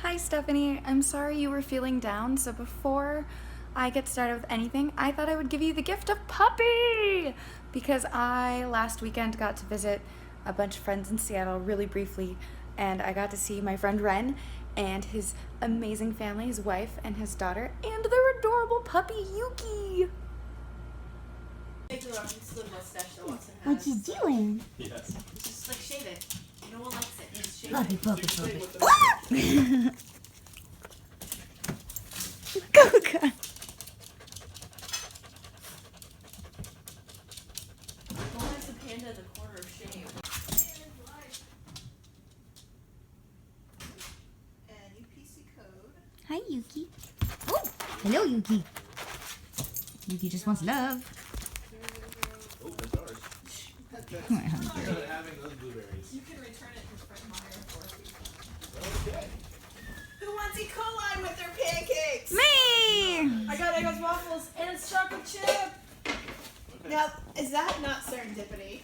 Hi Stephanie, I'm sorry you were feeling down, so before I get started with anything, I thought I would give you the gift of puppy! Because I last weekend got to visit a bunch of friends in Seattle really briefly, and I got to see my friend Ren and his amazing family, his wife and his daughter, and their adorable puppy Yuki! What you doing? Yes. Just like shave it. No one likes it. Just shave Puppy, it. puppy, puppy. Go, God. Why is the panda the corner of shame? And UPC code. Hi, Yuki. Oh, hello, Yuki. Yuki just wants love. Oh, that's ours. My honey Instead girl. of having those blueberries. You can return it to Fred Meyer for Okay. Who wants E. coli with their pancakes? Me! I got Eggo's waffles and it's chocolate chip. Okay. Now, is that not serendipity?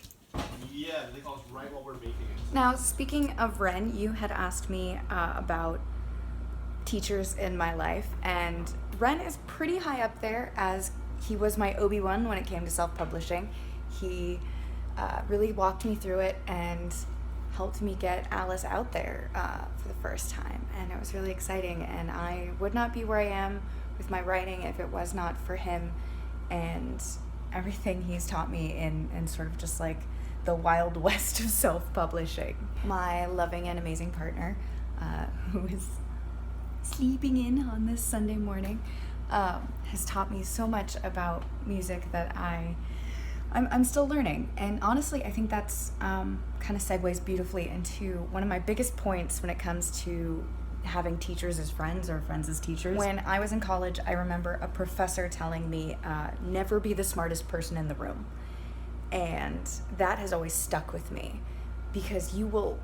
Yeah, they call us right while we're making it. Now, speaking of Ren, you had asked me about teachers in my life, and Ren is pretty high up there as he was my Obi-Wan when it came to self-publishing. He really walked me through it and helped me get Alice out there for the first time, and it was really exciting, and I would not be where I am with my writing if it was not for him and everything he's taught me in sort of just like the wild west of self-publishing. My loving and amazing partner, who is sleeping in on this Sunday morning, has taught me so much about music that I'm still learning. And honestly, I think that's kind of segues beautifully into one of my biggest points when it comes to having teachers as friends or friends as teachers. When I was in college, I remember a professor telling me, never be the smartest person in the room. And that has always stuck with me because you will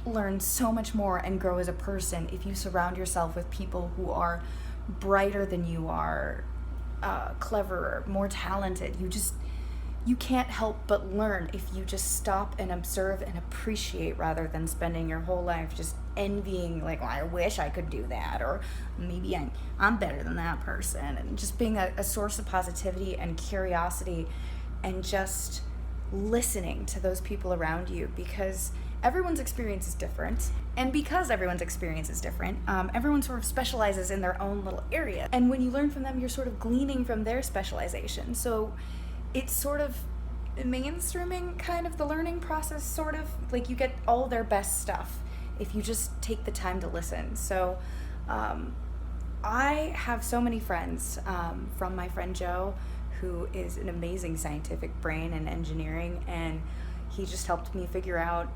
learn so much more and grow as a person if you surround yourself with people who are brighter than you are, cleverer, more talented. You can't help but learn if you just stop and observe and appreciate rather than spending your whole life just envying, like, well, I wish I could do that, or maybe I'm better than that person, and just being a source of positivity and curiosity and just listening to those people around you, because everyone's experience is different, and because everyone's experience is different, everyone sort of specializes in their own little area, and when you learn from them, you're sort of gleaning from their specialization. So it's sort of mainstreaming kind of the learning process, sort of like you get all their best stuff if you just take the time to listen. So I have so many friends, from my friend Joe, who is an amazing scientific brain in engineering, and he just helped me figure out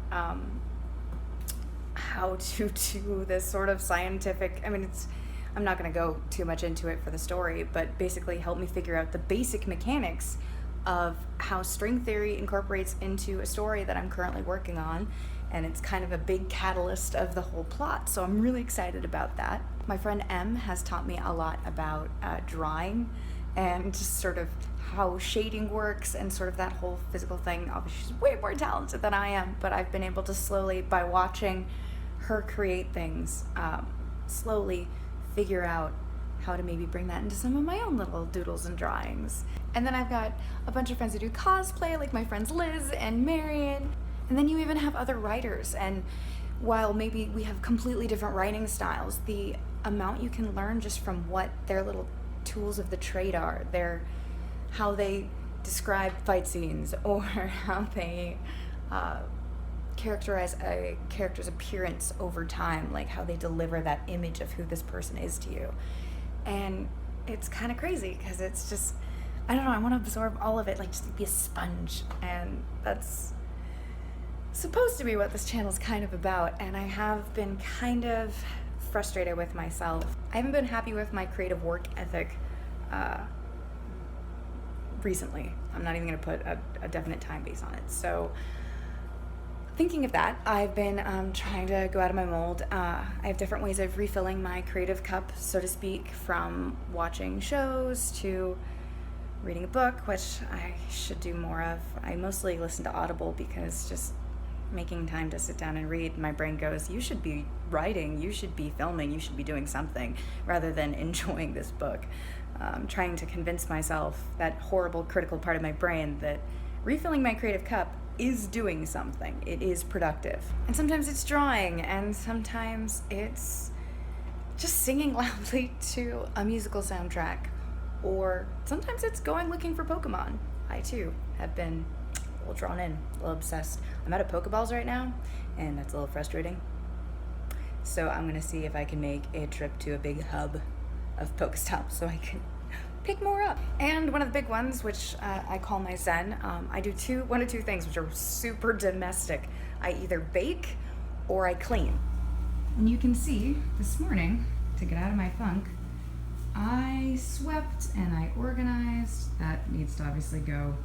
how to do this sort of scientific, I'm not going to go too much into it for the story, but basically helped me figure out the basic mechanics of how string theory incorporates into a story that I'm currently working on, and it's kind of a big catalyst of the whole plot, so I'm really excited about that. My friend Em has taught me a lot about drawing and just sort of how shading works and sort of that whole physical thing. Obviously, she's way more talented than I am, but I've been able to slowly, by watching her create things, slowly figure out how to maybe bring that into some of my own little doodles and drawings. And then I've got a bunch of friends who do cosplay, like my friends Liz and Marion. And then you even have other writers, and while maybe we have completely different writing styles, the amount you can learn just from what their little tools of the trade are, how they describe fight scenes, or how they characterize a character's appearance over time, like how they deliver that image of who this person is to you. And it's kind of crazy because it's just, I don't know, I want to absorb all of it, like just be a sponge, and that's supposed to be what this channel is kind of about. And I have been kind of frustrated with myself. I haven't been happy with my creative work ethic recently. I'm not even going to put a definite time base on it. So thinking of that, I've been trying to go out of my mold. I have different ways of refilling my creative cup, so to speak, from watching shows to reading a book, which I should do more of. I mostly listen to Audible because just making time to sit down and read, my brain goes, you should be writing, you should be filming, you should be doing something, rather than enjoying this book. Trying to convince myself, that horrible critical part of my brain, that refilling my creative cup is doing something. It is productive. And sometimes it's drawing, and sometimes it's just singing loudly to a musical soundtrack. Or sometimes it's going looking for Pokemon. I too have been a little drawn in, a little obsessed. I'm out of Pokeballs right now, and that's a little frustrating. So I'm gonna see if I can make a trip to a big hub of Pokestops so I can pick more up. And one of the big ones, which I call my Zen, I do one of two things which are super domestic. I either bake or I clean. And you can see this morning, to get out of my funk, I swept and I organized. That needs to obviously go.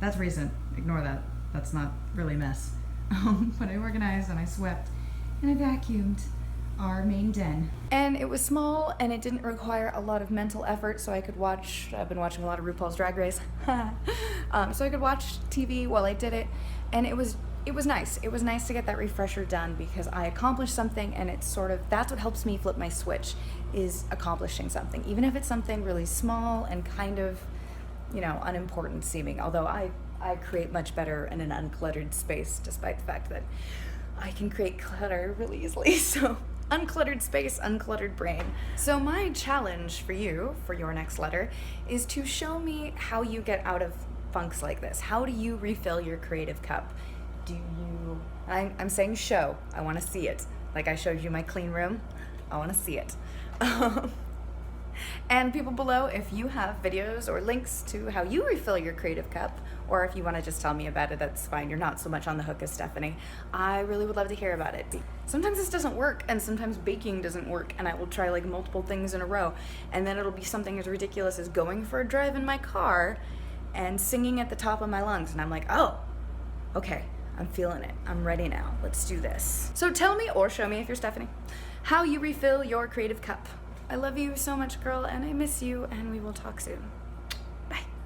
That's recent. Ignore that. That's not really a mess. But I organized and I swept and I vacuumed our main den. And it was small and it didn't require a lot of mental effort, so I could watch. I've been watching a lot of RuPaul's Drag Race. So I could watch TV while I did it, and it was nice. It was nice to get that refresher done because I accomplished something, and it's sort of, that's what helps me flip my switch, is accomplishing something. Even if it's something really small and kind of, unimportant seeming. Although I create much better in an uncluttered space, despite the fact that I can create clutter really easily. So uncluttered space, uncluttered brain. So my challenge for you, for your next letter, is to show me how you get out of funks like this. How do you refill your creative cup? I'm saying show. I want to see it. Like I showed you my clean room. I want to see it. And people below, if you have videos or links to how you refill your creative cup, or if you want to just tell me about it, that's fine. You're not so much on the hook as Stephanie. I really would love to hear about it. Sometimes this doesn't work, and sometimes baking doesn't work, and I will try like multiple things in a row, and then it'll be something as ridiculous as going for a drive in my car and singing at the top of my lungs, and I'm like, oh, okay, I'm feeling it. I'm ready now. Let's do this. So tell me, or show me if you're Stephanie, how you refill your creative cup. I love you so much, girl, and I miss you, and we will talk soon.